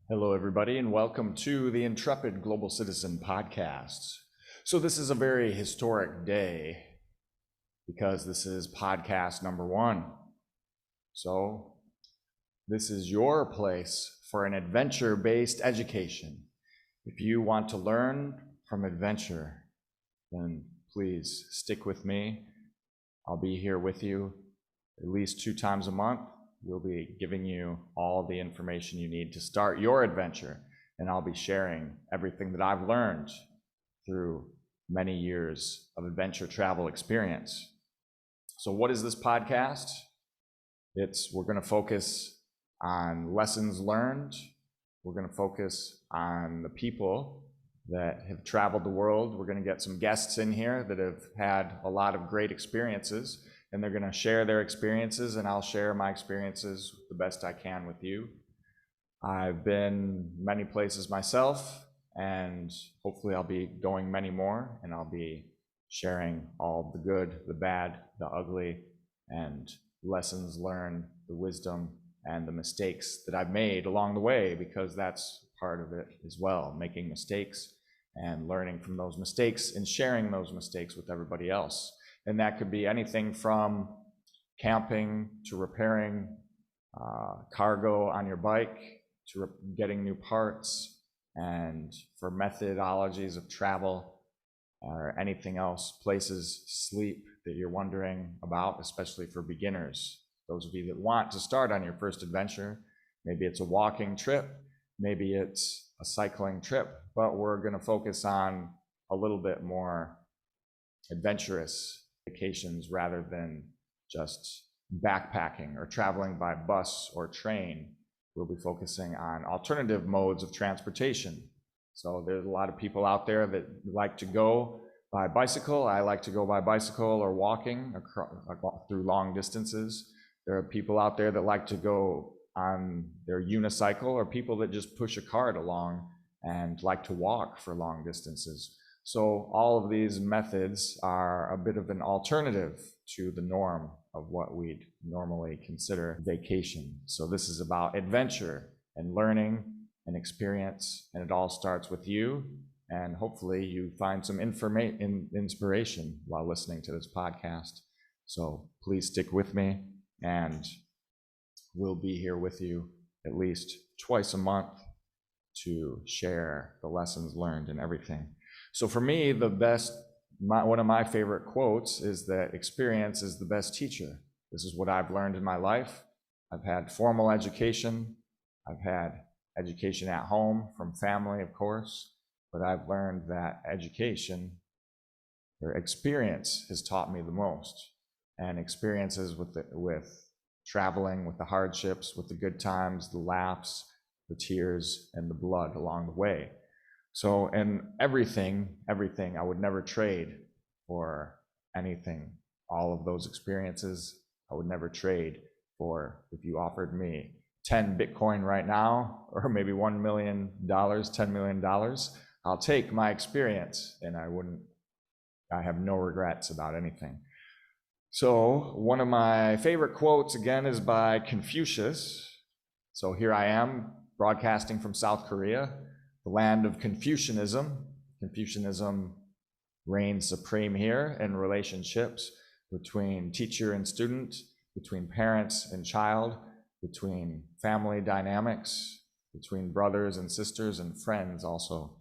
Hello, everybody, and welcome to the Intrepid Global Citizen podcast. So this is a very historic day because this is podcast number 1. So this is your place for an adventure-based education. If you want to learn from adventure, then please stick with me. I'll be here with you at least 2 times a month. We'll be giving you all the information you need to start your adventure, and I'll be sharing everything that I've learned through many years of adventure travel experience. So what is this podcast? We're going to focus on lessons learned. We're going to focus on the people that have traveled the world. We're going to get some guests in here that have had a lot of great experiences, and they're going to share their experiences, and I'll share my experiences the best I can with you. I've been many places myself, and hopefully I'll be going many more, and I'll be sharing all the good, the bad, the ugly, and lessons learned, the wisdom, and the mistakes that I've made along the way, because that's part of it as well, making mistakes and learning from those mistakes and sharing those mistakes with everybody else. And that could be anything from camping to repairing cargo on your bike to getting new parts, and for methodologies of travel or anything else, places to sleep that you're wondering about, especially for beginners. Those of you that want to start on your first adventure, maybe it's a walking trip, maybe it's a cycling trip, but we're going to focus on a little bit more adventurous vacations rather than just backpacking or traveling by bus or train. We'll be focusing on alternative modes of transportation. So there's a lot of people out there that like to go by bicycle. I like to go by bicycle or walking through long distances. There are people out there that like to go on their unicycle, or people that just push a cart along and like to walk for long distances. So all of these methods are a bit of an alternative to the norm of what we'd normally consider vacation. So this is about adventure and learning and experience, and it all starts with you, and hopefully you find some inspiration while listening to this podcast. So please stick with me, and we'll be here with you at least twice a month to share the lessons learned and everything. So for me, one of my favorite quotes is that experience is the best teacher. This is what I've learned in my life. I've had formal education. I've had education at home from family, of course, but I've learned that education or experience has taught me the most. And experiences with traveling, with the hardships, with the good times, the laughs, the tears, and the blood along the way. So, and everything I would never trade for anything. All of those experiences I would never trade for. If you offered me 10 Bitcoin right now, or maybe $1 million, $10 million, I'll take my experience, and I have no regrets about anything. So one of my favorite quotes, again, is by Confucius. So here I am, broadcasting from South Korea, the land of Confucianism. Confucianism reigns supreme here in relationships between teacher and student, between parents and child, between family dynamics, between brothers and sisters and friends also.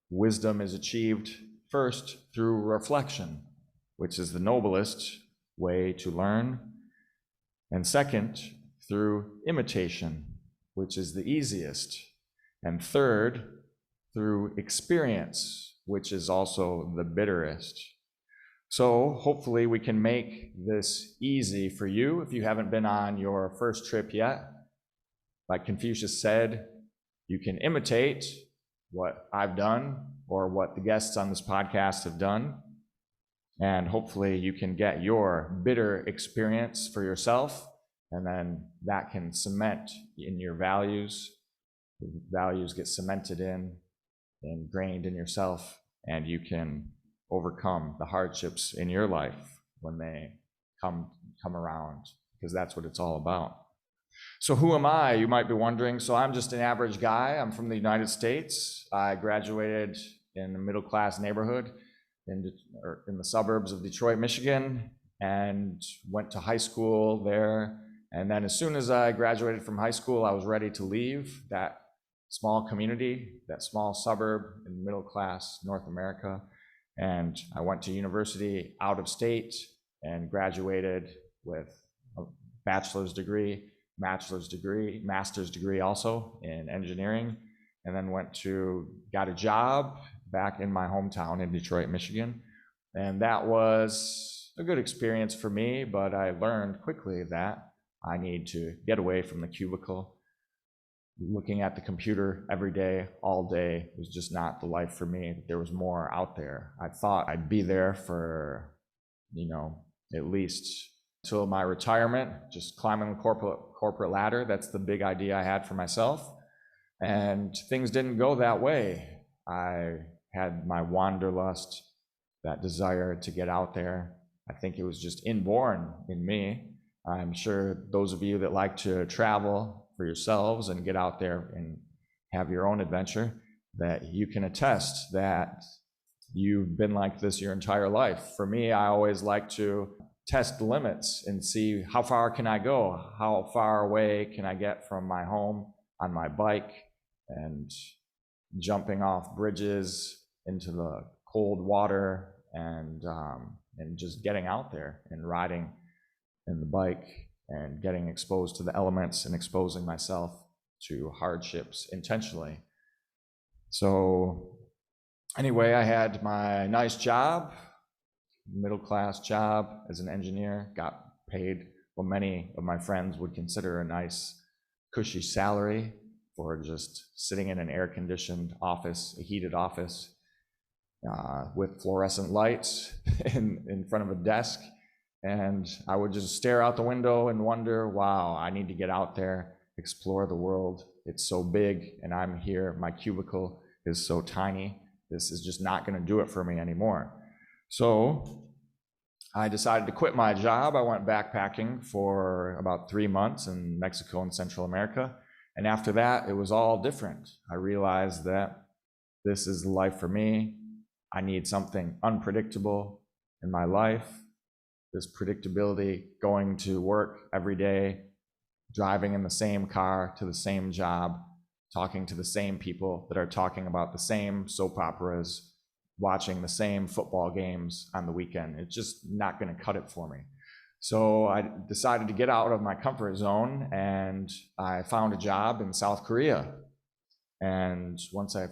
Wisdom is achieved first through reflection, which is the noblest way to learn, and second, through imitation, which is the easiest, and third, through experience, which is also the bitterest. So hopefully we can make this easy for you if you haven't been on your first trip yet. Like Confucius said, you can imitate what I've done or what the guests on this podcast have done, and hopefully you can get your bitter experience for yourself, and then that can cement in your values. The values get cemented in, ingrained in yourself, and you can overcome the hardships in your life when they come around, because that's what it's all about. So who am I? You might be wondering. So I'm just an average guy. I'm from the United States. I graduated in a middle-class neighborhood in the suburbs of Detroit, Michigan, and went to high school there. And then as soon as I graduated from high school, I was ready to leave that small community, that small suburb in middle-class North America. And I went to university out of state and graduated with a bachelor's degree, master's degree also in engineering, and then got a job back in my hometown in Detroit, Michigan. And that was a good experience for me, but I learned quickly that I need to get away from the cubicle. Looking at the computer every day, all day, was just not the life for me. There was more out there. I thought I'd be there for, at least until my retirement, just climbing the corporate ladder. That's the big idea I had for myself. And things didn't go that way. I had my wanderlust, that desire to get out there. I think it was just inborn in me. I'm sure those of you that like to travel for yourselves and get out there and have your own adventure, that you can attest that you've been like this your entire life. For me, I always like to test the limits and see how far can I go? How far away can I get from my home on my bike, and jumping off bridges into the cold water, and just getting out there and riding in the bike and getting exposed to the elements and exposing myself to hardships intentionally. So anyway, I had my nice job, middle-class job as an engineer, got paid what many of my friends would consider a nice, cushy salary for just sitting in an air-conditioned office, a heated office, with fluorescent lights in front of a desk. And I would just stare out the window and wonder, wow, I need to get out there, explore the world. It's so big, and I'm here. My cubicle is so tiny. This is just not going to do it for me anymore. So I decided to quit my job. I went backpacking for about 3 months in Mexico and Central America. And after that, it was all different. I realized that this is the life for me. I need something unpredictable in my life. This predictability, going to work every day, driving in the same car to the same job, talking to the same people that are talking about the same soap operas, watching the same football games on the weekend. It's just not going to cut it for me. So I decided to get out of my comfort zone, and I found a job in South Korea. And once I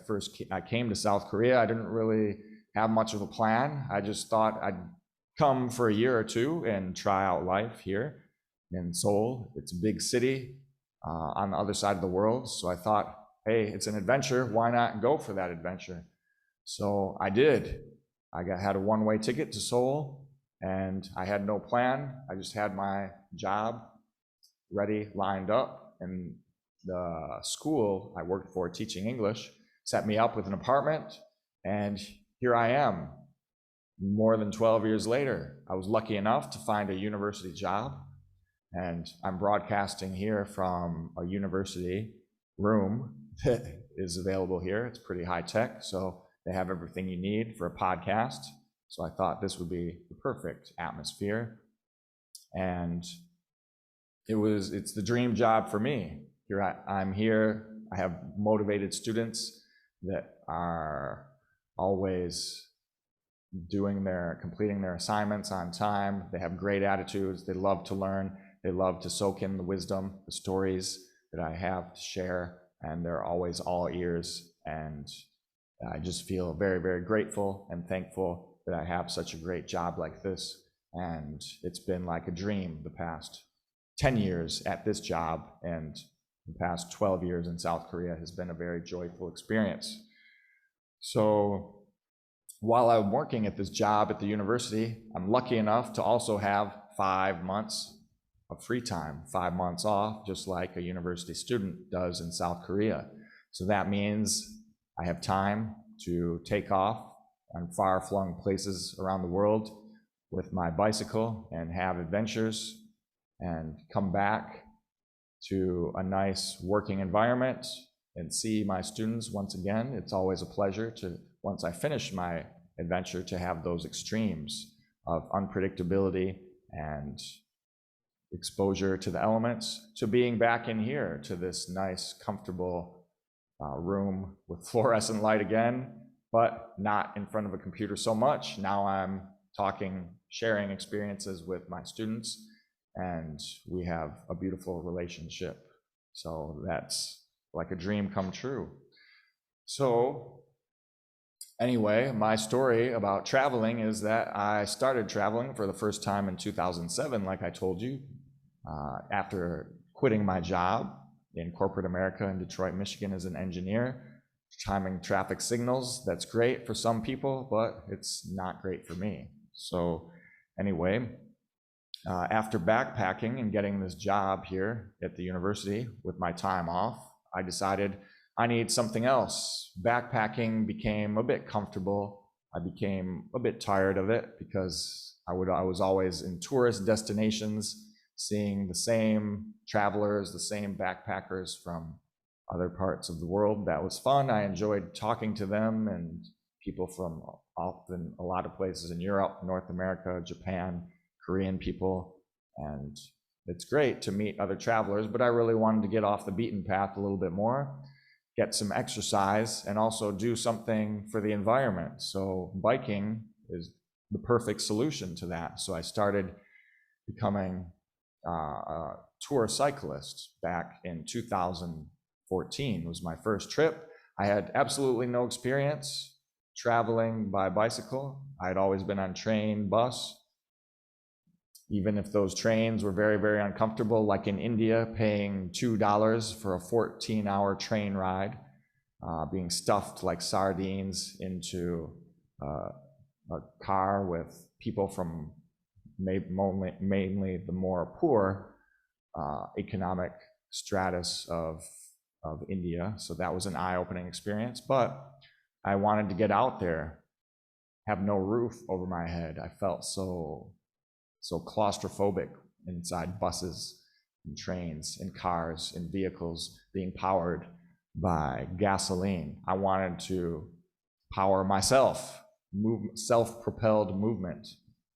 came to South Korea, I didn't really have much of a plan. I just thought I'd come for a year or two and try out life here in Seoul. It's a big city on the other side of the world. So I thought, hey, it's an adventure. Why not go for that adventure? So I did. I had a one-way ticket to Seoul, and I had no plan. I just had my job ready, lined up, and the school I worked for teaching English set me up with an apartment, and here I am. More than 12 years later, I was lucky enough to find a university job, and I'm broadcasting here from a university room that is available here. It's pretty high tech, so they have everything you need for a podcast. So I thought this would be the perfect atmosphere, and it's the dream job for me. I'm here. I have motivated students that are always completing their assignments on time. They have great attitudes. They love to learn. They love to soak in the wisdom, the stories that I have to share, and they're always all ears. And I just feel very, very grateful and thankful that I have such a great job like this. And it's been like a dream the past 10 years at this job, and the past 12 years in South Korea has been a very joyful experience. So while I'm working at this job at the university, I'm lucky enough to also have 5 months of free time, 5 months off, just like a university student does in South Korea. So that means I have time to take off on far-flung places around the world with my bicycle and have adventures, and come back to a nice working environment and see my students once again. It's always a pleasure to, once I finish my adventure, to have those extremes of unpredictability and exposure to the elements, to being back in here, to this nice, comfortable room with fluorescent light again, but not in front of a computer so much. Now I'm talking, sharing experiences with my students, and we have a beautiful relationship. So that's like a dream come true. So anyway, my story about traveling is that I started traveling for the first time in 2007, like I told you, after quitting my job in corporate America in Detroit, Michigan as an engineer, timing traffic signals. That's great for some people, but it's not great for me. So anyway, after backpacking and getting this job here at the university with my time off, I decided I need something else. Backpacking became a bit comfortable. I became a bit tired of it because I was always in tourist destinations, seeing the same travelers, the same backpackers from other parts of the world. That was fun. I enjoyed talking to them and people from often a lot of places in Europe, North America, Japan, Korean people. And it's great to meet other travelers, but I really wanted to get off the beaten path a little bit more, get some exercise, and also do something for the environment. So biking is the perfect solution to that. So I started becoming a tour cyclist back in 2014 was my first trip. I had absolutely no experience traveling by bicycle. I had always been on train, bus, even if those trains were very, very uncomfortable, like in India, paying $2 for a 14-hour train ride, being stuffed like sardines into a car with people from mainly the more poor economic stratus of India. So that was an eye-opening experience, but I wanted to get out there, have no roof over my head. I felt so claustrophobic inside buses and trains and cars and vehicles being powered by gasoline. I wanted to power myself. Self-propelled movement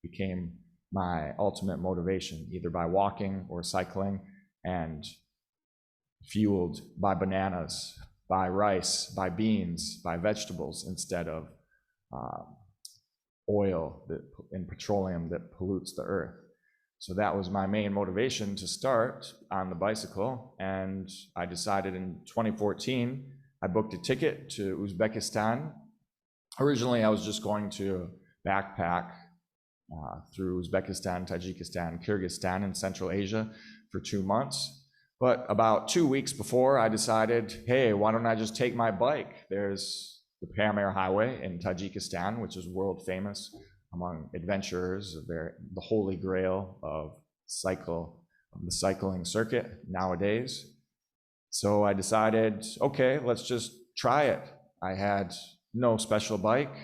became my ultimate motivation, either by walking or cycling, and fueled by bananas, by rice, by beans, by vegetables, instead of oil and petroleum that pollutes the earth. So that was my main motivation to start on the bicycle. And I decided in 2014, I booked a ticket to Uzbekistan. Originally, I was just going to backpack through Uzbekistan, Tajikistan, Kyrgyzstan, and Central Asia for 2 months. But about 2 weeks before, I decided, hey, why don't I just take my bike? There's the Pamir Highway in Tajikistan, which is world famous among adventurers, the holy grail of the cycling circuit nowadays. So I decided, okay, let's just try it. I had no special bike,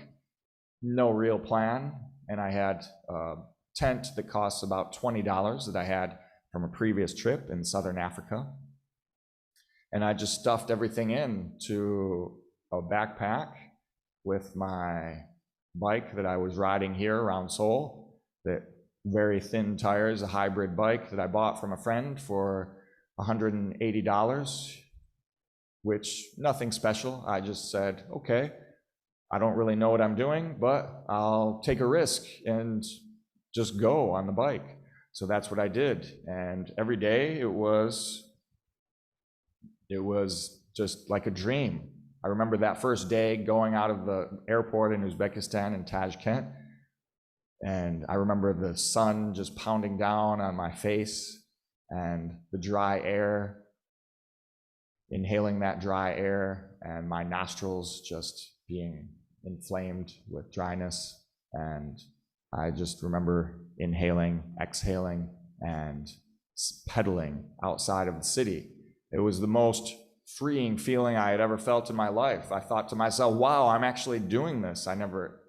no real plan, and I had a tent that costs about $20 that I had from a previous trip in Southern Africa. And I just stuffed everything into a backpack with my bike that I was riding here around Seoul, that very thin tires, a hybrid bike that I bought from a friend for $180, which nothing special. I just said, okay, I don't really know what I'm doing, but I'll take a risk and just go on the bike. So that's what I did. And every day it was just like a dream. I remember that first day going out of the airport in Uzbekistan in Tashkent, and I remember the sun just pounding down on my face and the dry air, inhaling that dry air, and my nostrils just being inflamed with dryness. And I just remember inhaling, exhaling, and pedaling outside of the city. It was the most freeing feeling I had ever felt in my life. I thought to myself, wow, I'm actually doing this. I never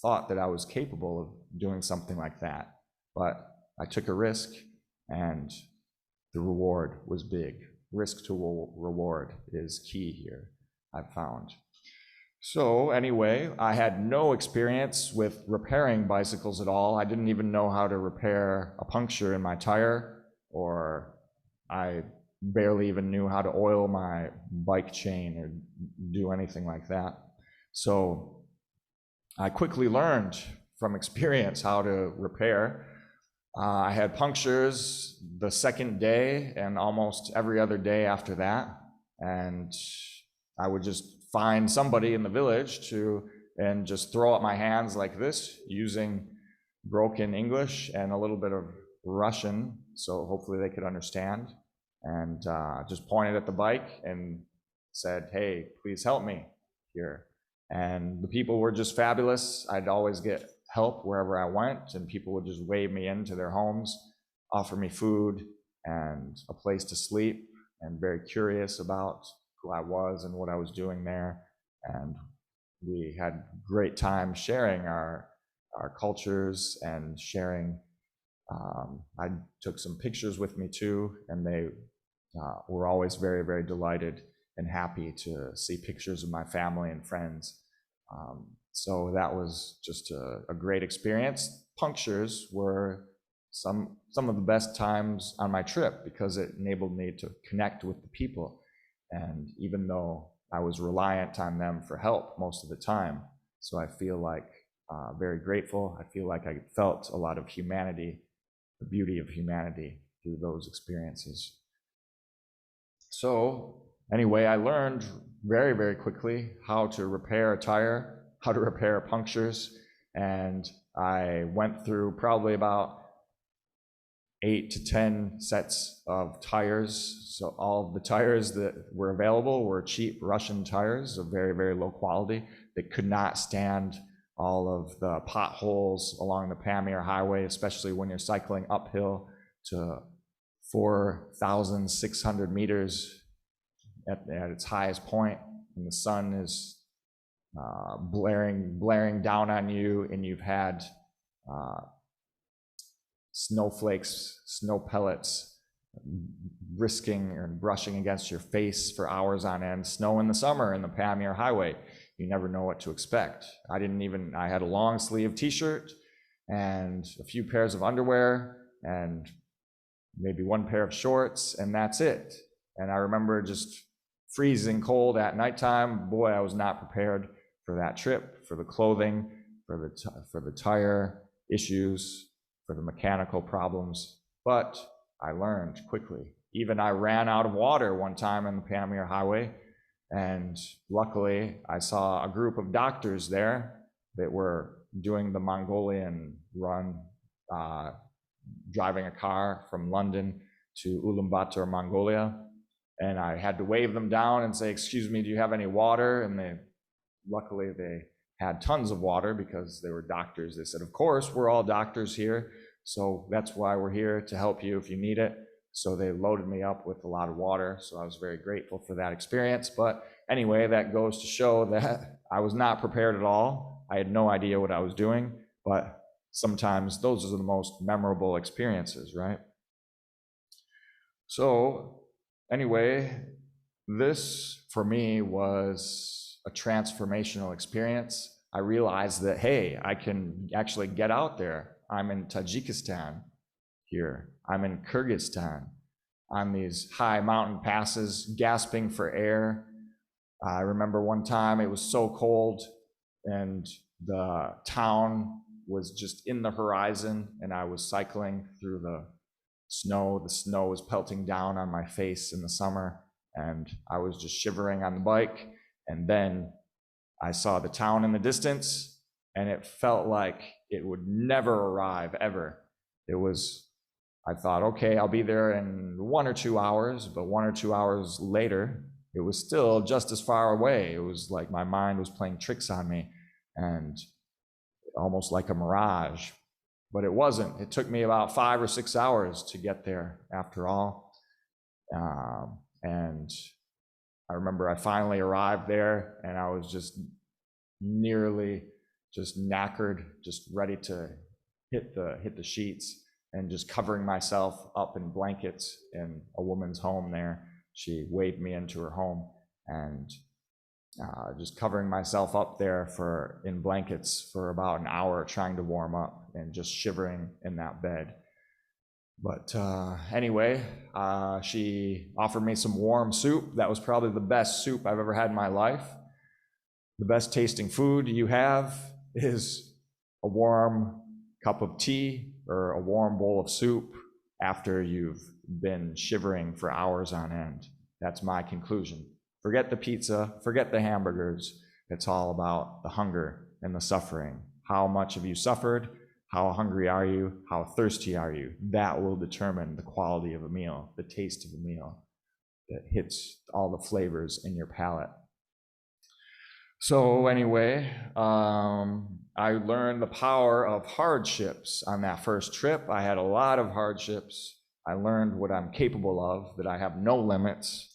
thought that I was capable of doing something like that, but I took a risk, and the reward was big. Risk to reward is key here, I've found. So anyway, I had no experience with repairing bicycles at all. I didn't even know how to repair a puncture in my tire, or I barely even knew how to oil my bike chain or do anything like that. So I quickly learned from experience how to repair. I had punctures the second day and almost every other day after that. And I would just find somebody in the village and just throw up my hands like this using broken English and a little bit of Russian, so hopefully they could understand. And just pointed at the bike and said, "Hey, please help me here." And the people were just fabulous. I'd always get help wherever I went, and people would just wave me into their homes, offer me food and a place to sleep, and very curious about who I was and what I was doing there. And we had great time sharing our cultures and sharing. I took some pictures with me too, and they were always very, very delighted and happy to see pictures of my family and friends. So that was just a great experience. Punctures were some of the best times on my trip because it enabled me to connect with the people. And even though I was reliant on them for help most of the time, so I feel like very grateful. I feel like I felt a lot of humanity, the beauty of humanity through those experiences. So anyway, I learned very, very quickly how to repair a tire, how to repair punctures, and I went through probably about 8 to 10 sets of tires. So all of the tires that were available were cheap Russian tires of very, very low quality that could not stand all of the potholes along the Pamir Highway, especially when you're cycling uphill to 4,600 meters at its highest point, and the sun is blaring down on you, and you've had snowflakes, snow pellets risking and brushing against your face for hours on end. Snow in the summer in the Pamir Highway, you never know what to expect. I had a long sleeve t-shirt and a few pairs of underwear and maybe one pair of shorts, and that's it. And I remember just freezing cold at nighttime. Boy, I was not prepared for that trip, for the clothing, for the tire issues, for the mechanical problems. But I learned quickly. Even I ran out of water one time on the Pamir Highway, and luckily I saw a group of doctors there that were doing the Mongolian run, driving a car from London to Ulaanbaatar, Mongolia. And I had to wave them down and say, "Excuse me, do you have any water?" And luckily they had tons of water because they were doctors. They said, "Of course, we're all doctors here, so that's why we're here, to help you if you need it." So they loaded me up with a lot of water, so I was very grateful for that experience. But anyway, that goes to show that I was not prepared at all. I had no idea what I was doing, but sometimes those are the most memorable experiences, right? So anyway, this for me was a transformational experience. I realized that, hey, I can actually get out there. I'm in Tajikistan here. I'm in Kyrgyzstan on these high mountain passes, gasping for air. I remember one time it was so cold and the town was just in the horizon, and I was cycling through the snow. The snow was pelting down on my face in the summer, and I was just shivering on the bike. And then I saw the town in the distance, and it felt like it would never arrive, ever. I thought, okay, I'll be there in 1 or 2 hours, but 1 or 2 hours later, it was still just as far away. It was like my mind was playing tricks on me, and almost like a mirage. But it wasn't. It took me about 5 or 6 hours to get there after all. And I remember I finally arrived there, and I was just nearly just knackered, just ready to hit the sheets. and just covering myself up in blankets in a woman's home there. She waved me into her home, and just covering myself up there in blankets for about an hour, trying to warm up and just shivering in that bed. But anyway, she offered me some warm soup. That was probably the best soup I've ever had in my life. The best tasting food you have is a warm cup of tea or a warm bowl of soup after you've been shivering for hours on end. That's my conclusion. Forget the pizza, forget the hamburgers. It's all about the hunger and the suffering. How much have you suffered? How hungry are you? How thirsty are you? That will determine the quality of a meal, the taste of a meal that hits all the flavors in your palate. So anyway, I learned the power of hardships on that first trip. I had a lot of hardships. I learned what I'm capable of, that I have no limits.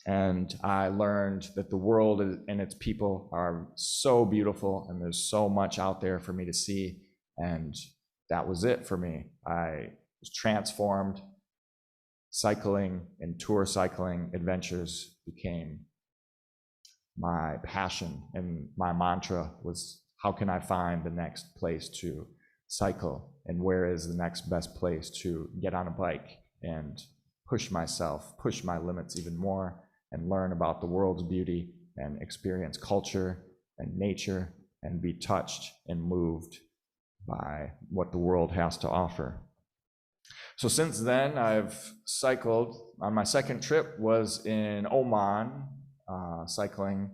And I learned that the world and its people are so beautiful, and there's so much out there for me to see. And that was it for me. I was transformed. Cycling and tour cycling adventures became my passion, and my mantra was, how can I find the next place to cycle, and where is the next best place to get on a bike and push myself, push my limits even more, and learn about the world's beauty and experience culture and nature and be touched and moved by what the world has to offer. So since then, I've cycled. On my second trip was in Oman, cycling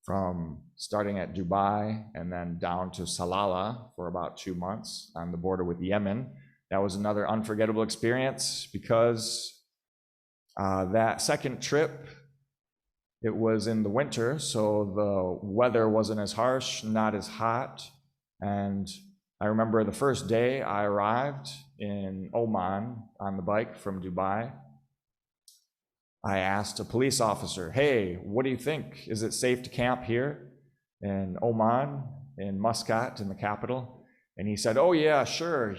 from starting at Dubai and then down to Salalah for about 2 months on the border with Yemen. That was another unforgettable experience because that second trip, it was in the winter, so the weather wasn't as harsh, not as hot. And I remember the first day I arrived in Oman on the bike from Dubai, I asked a police officer, hey, what do you think? Is it safe to camp here in Oman, in Muscat, in the capital? And he said, oh yeah, sure.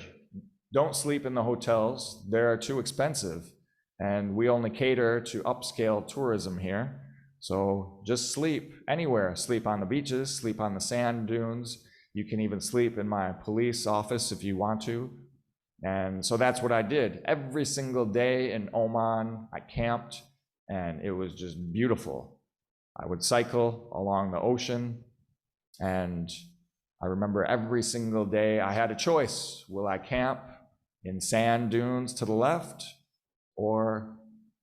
Don't sleep in the hotels. They're too expensive. And we only cater to upscale tourism here. So just sleep anywhere. Sleep on the beaches, sleep on the sand dunes. You can even sleep in my police office if you want to. And so that's what I did. Every single day in Oman, I camped, and it was just beautiful. I would cycle along the ocean, and I remember every single day I had a choice. Will I camp in sand dunes to the left or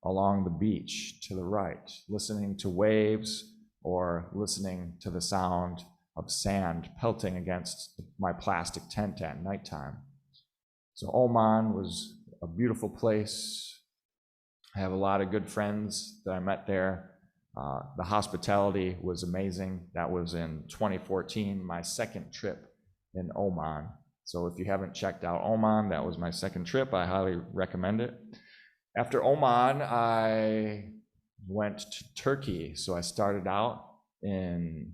along the beach to the right, listening to waves or listening to the sound of sand pelting against my plastic tent at nighttime? So Oman was a beautiful place. I have a lot of good friends that I met there. The hospitality was amazing. That was in 2014, my second trip in Oman. So if you haven't checked out Oman, that was my second trip. I highly recommend it. After Oman, I went to Turkey. So I started out in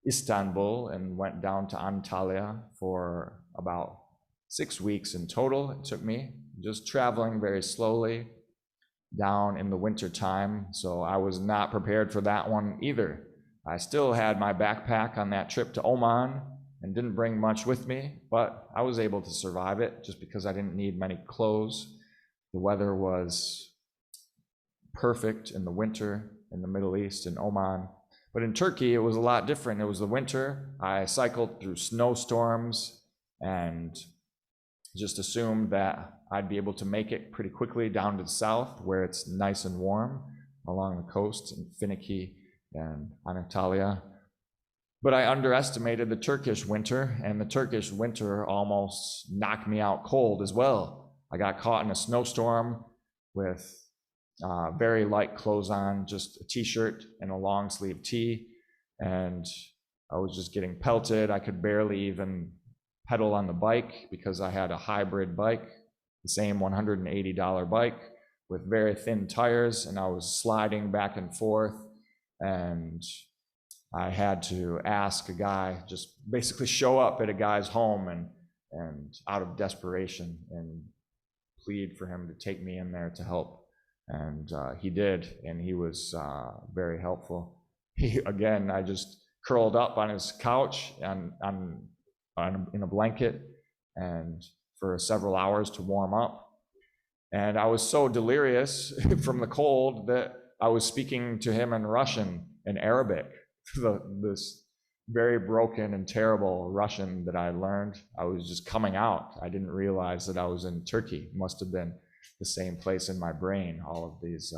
Istanbul and went down to Antalya for about 6 weeks in total. It took me, just traveling very slowly down in the winter time. So I was not prepared for that one either. I still had my backpack on that trip to Oman and didn't bring much with me, but I was able to survive it just because I didn't need many clothes. The weather was perfect in the winter in the Middle East, in Oman. But in Turkey, it was a lot different. It was the winter. I cycled through snowstorms and just assumed that I'd be able to make it pretty quickly down to the south where it's nice and warm along the coast in Finiki and Antalya. But I underestimated the Turkish winter, and the Turkish winter almost knocked me out cold as well. I got caught in a snowstorm with very light clothes on, just a t-shirt and a long sleeve tee, and I was just getting pelted. I could barely even pedal on the bike because I had a hybrid bike, the same $180 bike with very thin tires, and I was sliding back and forth, and I had to ask a guy, just basically show up at a guy's home and out of desperation and plead for him to take me in there to help. And he did, and he was very helpful. I just curled up on his couch and in a blanket and for several hours to warm up. And I was so delirious from the cold that I was speaking to him in Russian and Arabic, this very broken and terrible Russian that I learned. I was just coming out. I didn't realize that I was in Turkey. It must have been the same place in my brain, all of these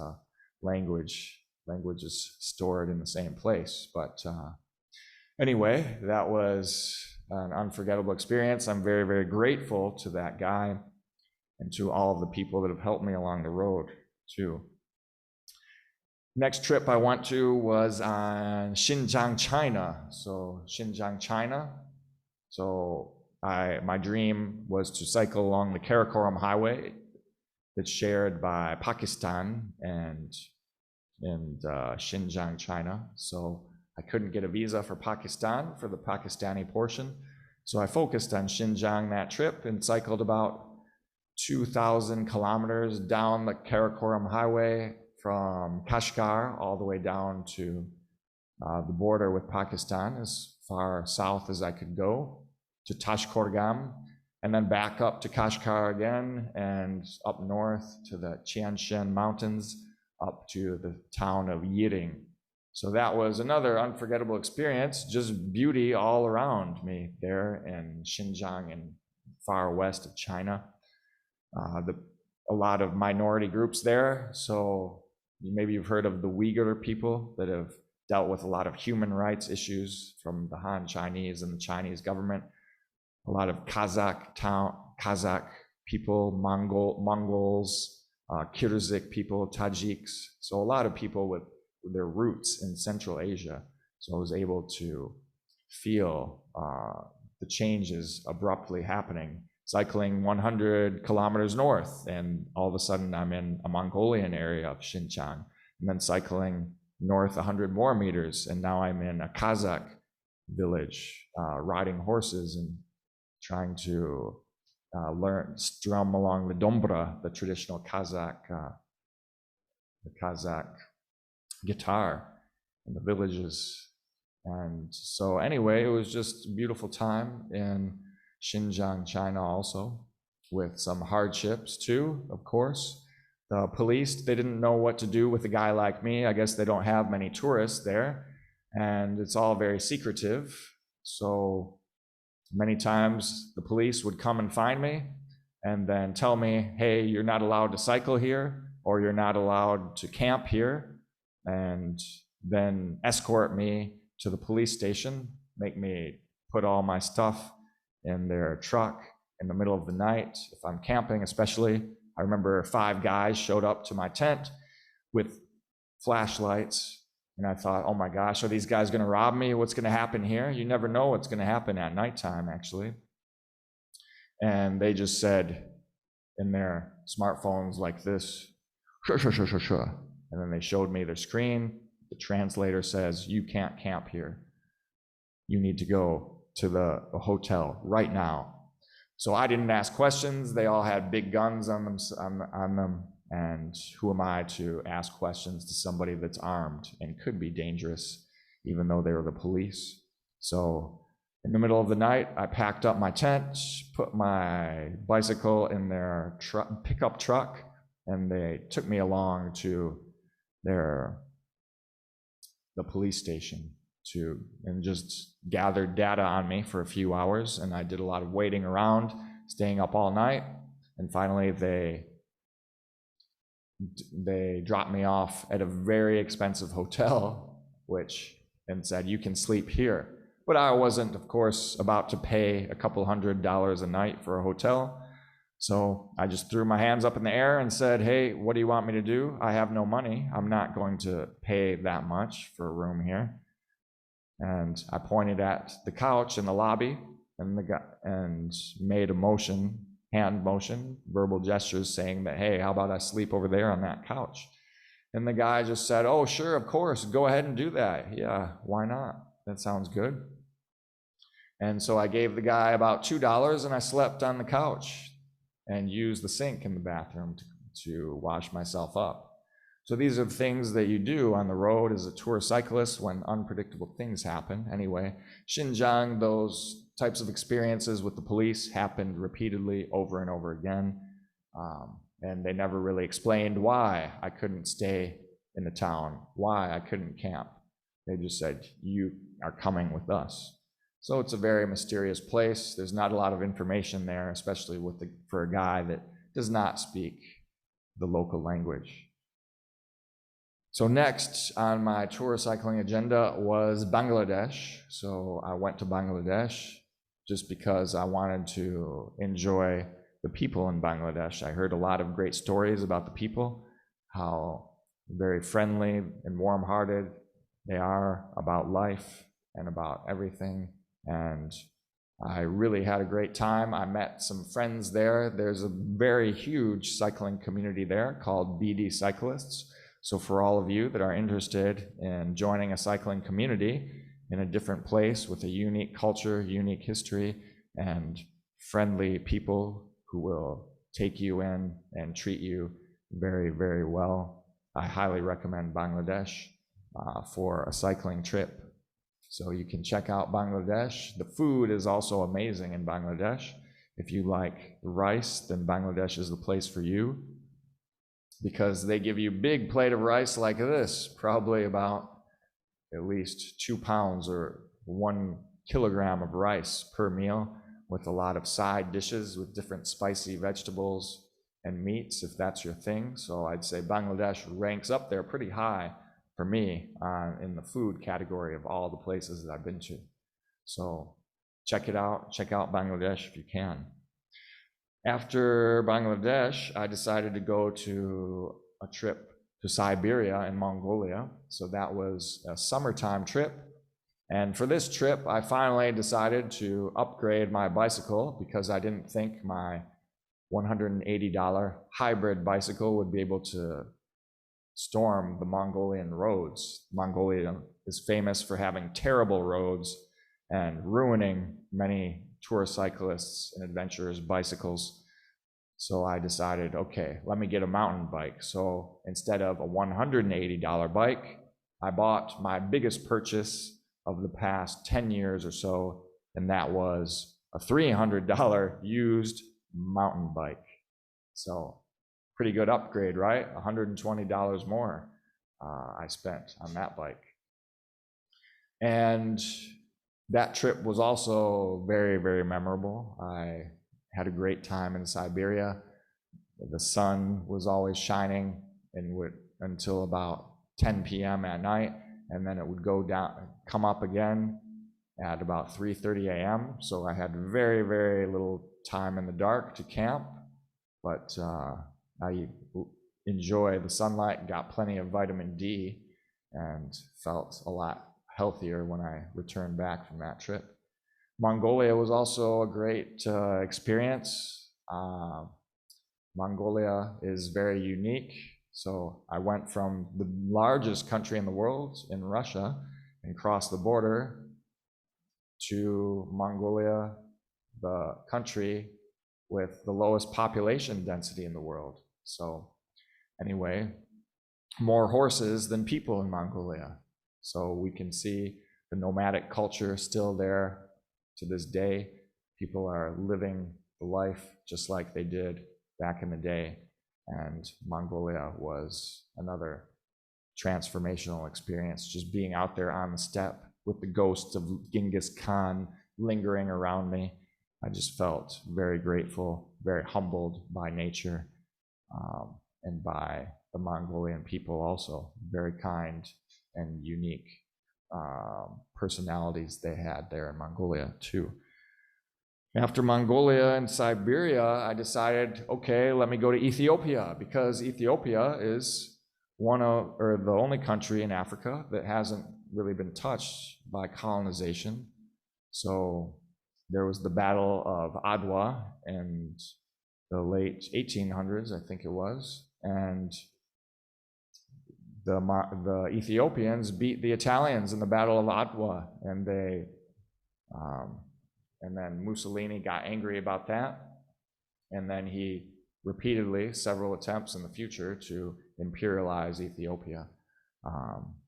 languages stored in the same place. But anyway, that was an unforgettable experience. I'm very, very grateful to that guy and to all of the people that have helped me along the road too. Next trip I went to was on Xinjiang, China. So Xinjiang, China. So my dream was to cycle along the Karakoram Highway that's shared by Pakistan and Xinjiang, China. So I couldn't get a visa for Pakistan for the Pakistani portion. So I focused on Xinjiang that trip and cycled about 2,000 kilometers down the Karakoram Highway from Kashgar all the way down to the border with Pakistan, as far south as I could go, to Tashkorgam, and then back up to Kashgar again, and up north to the Tian Shan Mountains, up to the town of Yiring. So that was another unforgettable experience, just beauty all around me there in Xinjiang and far west of China. A lot of minority groups there, so maybe you've heard of the Uyghur people that have dealt with a lot of human rights issues from the Han Chinese and the Chinese government. A lot of Kazakh people, Mongols, Kyrgyz people, Tajiks. So a lot of people with their roots in Central Asia. So I was able to feel the changes abruptly happening. Cycling 100 kilometers north, and all of a sudden I'm in a Mongolian area of Xinjiang, and then cycling north 100 more meters, and now I'm in a Kazakh village, riding horses and trying to strum along the dombra, the traditional Kazakh guitar in the villages. And so anyway, it was just a beautiful time in Xinjiang, China also, with some hardships too, of course. The police, they didn't know what to do with a guy like me. I guess they don't have many tourists there, and it's all very secretive. So many times the police would come and find me and then tell me, hey, you're not allowed to cycle here, or you're not allowed to camp here, and then escort me to the police station, make me put all my stuff in their truck in the middle of the night. If I'm camping especially, I remember 5 guys showed up to my tent with flashlights, and I thought, oh my gosh, are these guys gonna rob me? What's gonna happen here? You never know what's gonna happen at nighttime, actually. And they just said in their smartphones like this, sure. And then they showed me their screen. The translator says, you can't camp here. You need to go to the hotel right now. So I didn't ask questions. They all had big guns on them, and who am I to ask questions to somebody that's armed and could be dangerous, even though they were the police? So in the middle of the night, I packed up my tent, put my bicycle in their pickup truck, and they took me along to the police station and just gathered data on me for a few hours. And I did a lot of waiting around, staying up all night. And finally, they dropped me off at a very expensive hotel, and said, you can sleep here. But I wasn't, of course, about to pay a couple $100 a night for a hotel. So I just threw my hands up in the air and said, hey, what do you want me to do? I have no money. I'm not going to pay that much for a room here. And I pointed at the couch in the lobby and made a hand motion, verbal gestures saying that, hey, how about I sleep over there on that couch? And the guy just said, oh, sure, of course, go ahead and do that. Yeah, why not? That sounds good. And so I gave the guy about $2 and I slept on the couch and used the sink in the bathroom to wash myself up. So these are the things that you do on the road as a tour cyclist when unpredictable things happen. Anyway, Xinjiang, those types of experiences with the police happened repeatedly over and over again. And they never really explained why I couldn't stay in the town, why I couldn't camp. They just said, you are coming with us. So it's a very mysterious place. There's not a lot of information there, especially for a guy that does not speak the local language. So next on my tour cycling agenda was Bangladesh. So I went to Bangladesh just because I wanted to enjoy the people in Bangladesh. I heard a lot of great stories about the people, how very friendly and warm-hearted they are about life and about everything. And I really had a great time. I met some friends there. There's a very huge cycling community there called BD Cyclists. So for all of you that are interested in joining a cycling community in a different place with a unique culture, unique history, and friendly people who will take you in and treat you very, very well, I highly recommend Bangladesh for a cycling trip. So you can check out Bangladesh. The food is also amazing in Bangladesh. If you like rice, then Bangladesh is the place for you, because they give you a big plate of rice like this, probably about at least 2 pounds or 1 kilogram of rice per meal, with a lot of side dishes with different spicy vegetables and meats, if that's your thing. So I'd say Bangladesh ranks up there pretty high for me in the food category of all the places that I've been to. So check it out. Check out Bangladesh if you can. After Bangladesh, I decided to go to a trip to Siberia and Mongolia. So that was a summertime trip. And for this trip, I finally decided to upgrade my bicycle because I didn't think my $180 hybrid bicycle would be able to storm the Mongolian roads. Mongolia is famous for having terrible roads and ruining many tour cyclists and adventurers' bicycles. So I decided, okay, let me get a mountain bike. So instead of a $180 bike, I bought my biggest purchase of the past 10 years or so, and that was a $300 used mountain bike. So pretty good upgrade, right? $120 more I spent on that bike. And that trip was also very, very memorable. I had a great time in Siberia. The sun was always shining and would until about 10 p.m. at night, and then it would go down, come up again at about 3:30 a.m. So I had very, very little time in the dark to camp, but I enjoy the sunlight, got plenty of vitamin D, and felt a lot healthier when I returned back from that trip. Mongolia was also a great experience. Mongolia is very unique. So I went from the largest country in the world, in Russia, and crossed the border to Mongolia, the country with the lowest population density in the world. So anyway, more horses than people in Mongolia. So we can see the nomadic culture still there to this day. People are living the life just like they did back in the day. And Mongolia was another transformational experience, just being out there on the steppe with the ghosts of Genghis Khan lingering around me. I just felt very grateful, very humbled by nature, and by the Mongolian people also. Very kind and unique personalities they had there in Mongolia too. After Mongolia and Siberia, I decided, okay, let me go to Ethiopia, because Ethiopia is the only country in Africa that hasn't really been touched by colonization. So there was the Battle of Adwa in the late 1800s, I think it was, and the Ethiopians beat the Italians in the Battle of Adwa, and they and then Mussolini got angry about that, and then he repeatedly, several attempts in the future to imperialize Ethiopia.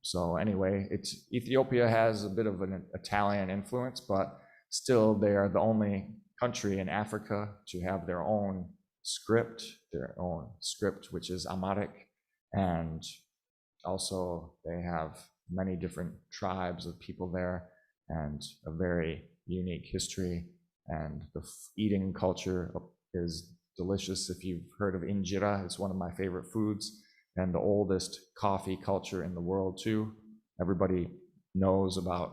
So anyway, Ethiopia has a bit of an Italian influence, but still they are the only country in Africa to have their own script, which is Amharic, and also they have many different tribes of people there and a very unique history, and the eating culture is delicious. If you've heard of injera, it's one of my favorite foods, and the oldest coffee culture in the world too. Everybody knows about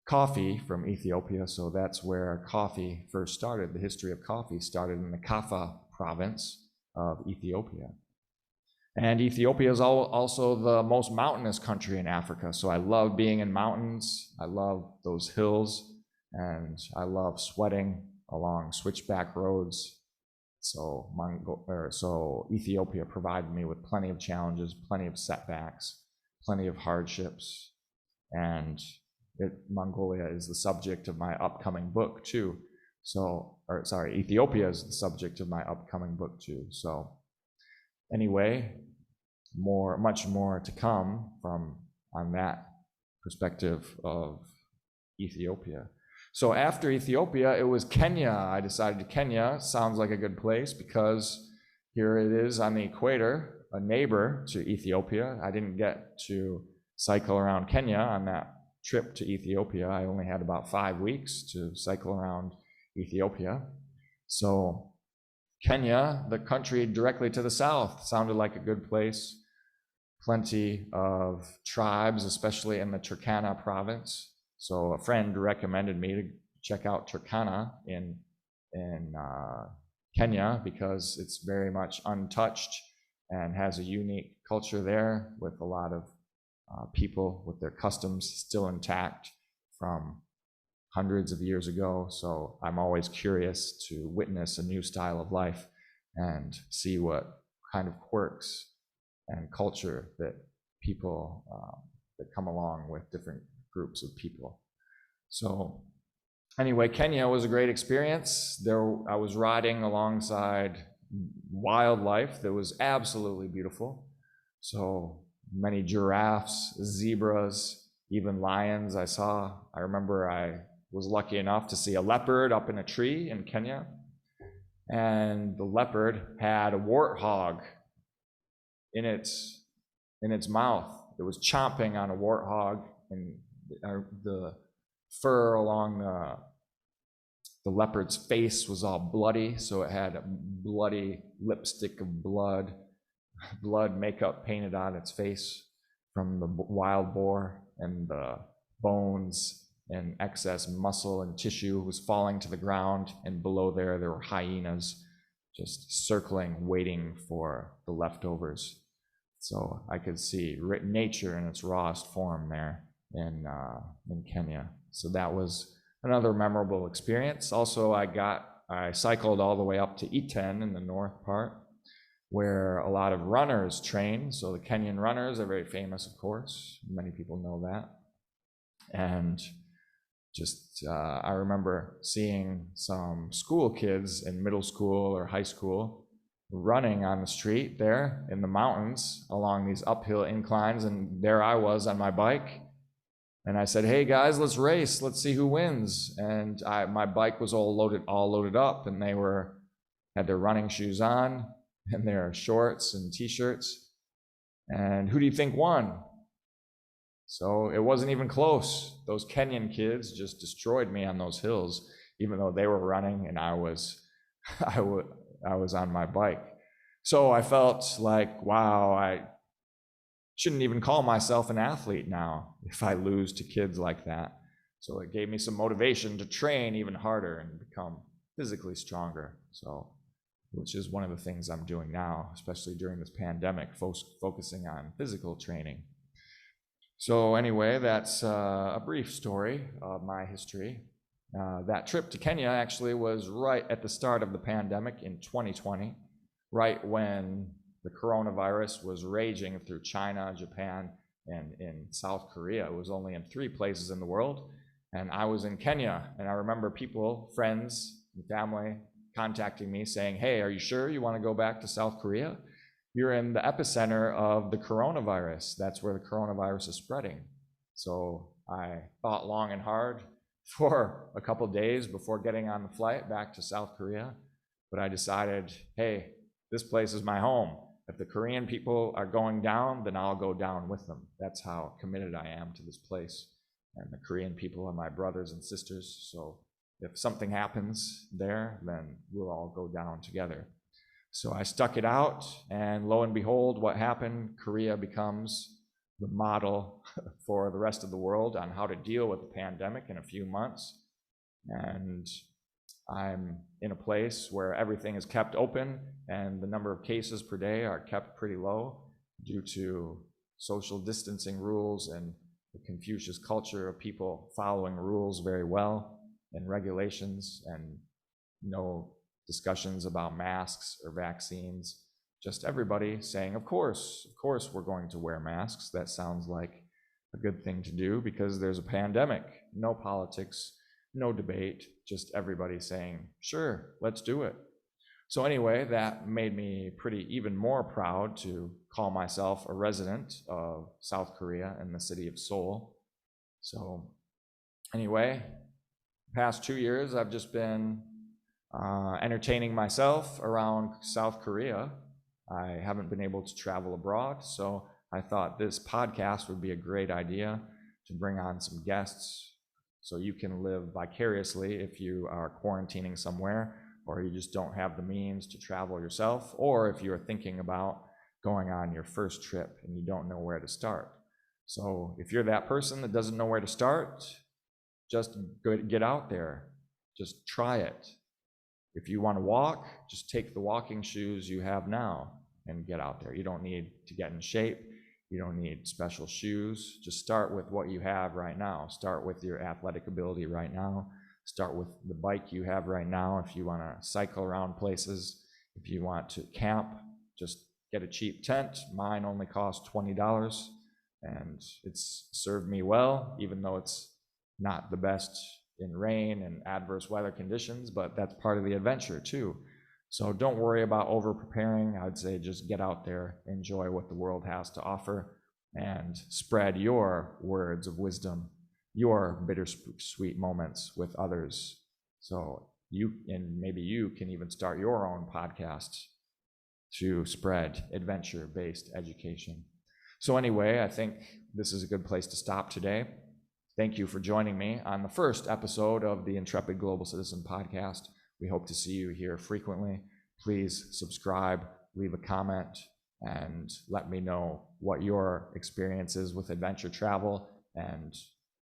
coffee from Ethiopia, so that's where coffee first started. The history of coffee started in the Kaffa province of Ethiopia. And Ethiopia is also the most mountainous country in Africa, so I love being in mountains. I love those hills, and I love sweating along switchback roads. So Ethiopia provided me with plenty of challenges, plenty of setbacks, plenty of hardships, and Mongolia is the subject of my upcoming book too. Ethiopia is the subject of my upcoming book too. So anyway, much more to come on that perspective of Ethiopia. So after Ethiopia, it was Kenya. I decided Kenya sounds like a good place because here it is on the equator, a neighbor to Ethiopia. I didn't get to cycle around Kenya on that trip to Ethiopia. I only had about 5 weeks to cycle around Ethiopia. So Kenya, the country directly to the south, sounded like a good place. Plenty of tribes, especially in the Turkana province. So a friend recommended me to check out Turkana in Kenya because it's very much untouched and has a unique culture there with a lot of people with their customs still intact from hundreds of years ago. So I'm always curious to witness a new style of life and see what kind of quirks and culture that people that come along with different groups of people. So anyway, Kenya was a great experience. I was riding alongside wildlife that was absolutely beautiful. So many giraffes, zebras, even lions I remember I was lucky enough to see a leopard up in a tree in Kenya. And the leopard had a warthog in its mouth. It was chomping on a warthog, and the fur along the leopard's face was all bloody, so it had a bloody lipstick of blood makeup painted on its face from the wild boar, and the bones and excess muscle and tissue was falling to the ground, and below there were hyenas just circling, waiting for the leftovers. So I could see nature in its rawest form there in Kenya. So that was another memorable experience. Also, I cycled all the way up to Iten in the north part, where a lot of runners train. So the Kenyan runners are very famous, of course. Many people know that. And just, I remember seeing some school kids in middle school or high school running on the street there in the mountains along these uphill inclines. And there I was on my bike. And I said, hey guys, let's race. Let's see who wins. And my bike was all loaded up, and they had their running shoes on and their shorts and t-shirts. And who do you think won? So it wasn't even close. Those Kenyan kids just destroyed me on those hills, even though they were running and I was on my bike. So I felt like, wow, I shouldn't even call myself an athlete now if I lose to kids like that. So it gave me some motivation to train even harder and become physically stronger. So, which is one of the things I'm doing now, especially during this pandemic, focusing on physical training. So anyway, that's a brief story of my history. That trip to Kenya actually was right at the start of the pandemic in 2020, right when the coronavirus was raging through China, Japan, and in South Korea. It was only in 3 places in the world. And I was in Kenya, and I remember people, friends and family contacting me saying, hey, are you sure you want to go back to South Korea? You're in the epicenter of the coronavirus. That's where the coronavirus is spreading. So I thought long and hard for a couple of days before getting on the flight back to South Korea. But I decided, hey, this place is my home. If the Korean people are going down, then I'll go down with them. That's how committed I am to this place. And the Korean people are my brothers and sisters. So if something happens there, then we'll all go down together. So I stuck it out, and lo and behold, what happened? Korea becomes the model for the rest of the world on how to deal with the pandemic in a few months. And I'm in a place where everything is kept open and the number of cases per day are kept pretty low due to social distancing rules and the Confucius culture of people following rules very well and regulations, and no discussions about masks or vaccines. Just everybody saying, of course we're going to wear masks. That sounds like a good thing to do because there's a pandemic. No politics, no debate, just everybody saying, sure, let's do it. So anyway, that made me even more proud to call myself a resident of South Korea in the city of Seoul. So anyway, past 2 years, I've just been entertaining myself around South Korea. I haven't been able to travel abroad, so I thought this podcast would be a great idea to bring on some guests so you can live vicariously if you are quarantining somewhere, or you just don't have the means to travel yourself, or if you're thinking about going on your first trip and you don't know where to start. So if you're that person that doesn't know where to start, just get out there. Just try it. If you want to walk, just take the walking shoes you have now and get out there. You don't need to get in shape. You don't need special shoes. Just start with what you have right now. Start with your athletic ability right now. Start with the bike you have right now. If you want to cycle around places, if you want to camp, just get a cheap tent. Mine only cost $20, and it's served me well, even though it's not the best in rain and adverse weather conditions, but that's part of the adventure too. So don't worry about over preparing. I'd say just get out there, enjoy what the world has to offer, and spread your words of wisdom, your bittersweet moments with others. So maybe you can even start your own podcast to spread adventure-based education. So anyway, I think this is a good place to stop today. Thank you for joining me on the first episode of the Intrepid Global Citizen podcast. We hope to see you here frequently. Please subscribe, leave a comment, and let me know what your experience is with adventure travel and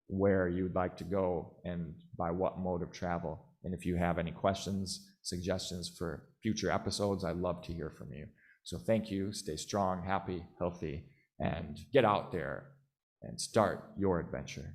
where you'd like to go and by what mode of travel. And if you have any questions, suggestions for future episodes, I'd love to hear from you. So thank you, stay strong, happy, healthy, and get out there and start your adventure.